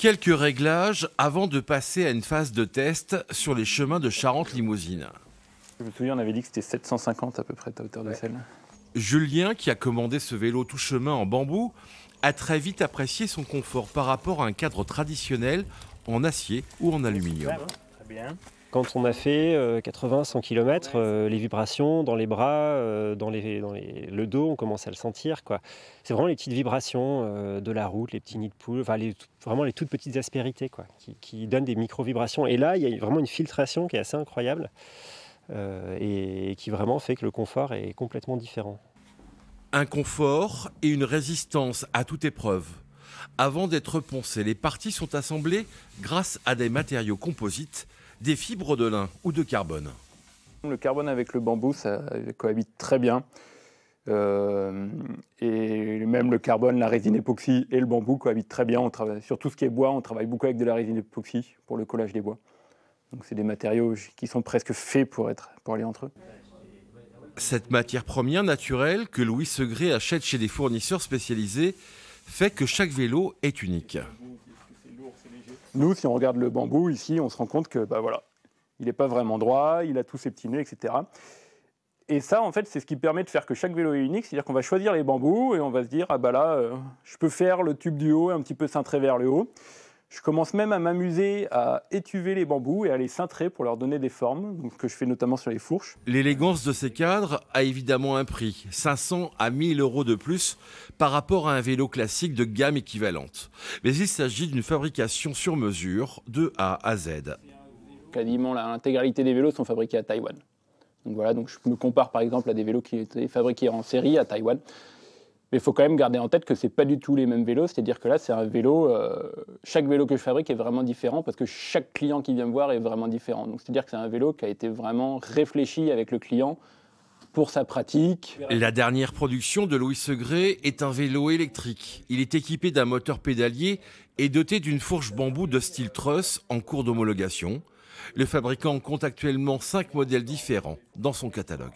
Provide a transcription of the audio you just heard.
Quelques réglages avant de passer à une phase de test sur les chemins de Charente-Limousine. Je me souviens, on avait dit que c'était 750 à peu près ta hauteur de selle. Julien, qui a commandé ce vélo tout chemin en bambou, a très vite apprécié son confort par rapport à un cadre traditionnel en acier ou en aluminium. Très bien. Quand on a fait 80-100 km, les vibrations dans les bras, le dos, on commence à le sentir, quoi. C'est vraiment les petites vibrations de la route, les petits nids de poules, enfin, vraiment les toutes petites aspérités, quoi, qui donnent des micro-vibrations. Et là, il y a vraiment une filtration qui est assez incroyable et qui vraiment fait que le confort est complètement différent. Un confort et une résistance à toute épreuve. Avant d'être poncées, les parties sont assemblées grâce à des matériaux composites, des fibres de lin ou de carbone. Le carbone avec le bambou, ça cohabite très bien. Et même le carbone, la résine époxy et le bambou cohabitent très bien. On travaille, sur tout ce qui est bois, on travaille beaucoup avec de la résine époxy pour le collage des bois. Donc c'est des matériaux qui sont presque faits pour aller entre eux. Cette matière première naturelle que Louis Segré achète chez des fournisseurs spécialisés fait que chaque vélo est unique. Nous, si on regarde le bambou ici, on se rend compte que il n'est pas vraiment droit, il a tous ses petits nœuds, etc. Et ça, en fait, c'est ce qui permet de faire que chaque vélo est unique. C'est-à-dire qu'on va choisir les bambous et on va se dire, je peux faire le tube du haut un petit peu cintré vers le haut. Je commence même à m'amuser à étuver les bambous et à les cintrer pour leur donner des formes, donc ce que je fais notamment sur les fourches. L'élégance de ces cadres a évidemment un prix, 500 à 1000 € de plus par rapport à un vélo classique de gamme équivalente. Mais il s'agit d'une fabrication sur mesure de A à Z. Quasiment l'intégralité des vélos sont fabriqués à Taïwan. Donc voilà, donc je me compare par exemple à des vélos qui étaient fabriqués en série à Taïwan. Mais il faut quand même garder en tête que ce n'est pas du tout les mêmes vélos, c'est-à-dire que là, c'est un vélo, chaque vélo que je fabrique est vraiment différent parce que chaque client qui vient me voir est vraiment différent. Donc c'est-à-dire que c'est un vélo qui a été vraiment réfléchi avec le client pour sa pratique. La dernière production de Louis Segré est un vélo électrique. Il est équipé d'un moteur pédalier et doté d'une fourche bambou de style truss en cours d'homologation. Le fabricant compte actuellement 5 modèles différents dans son catalogue.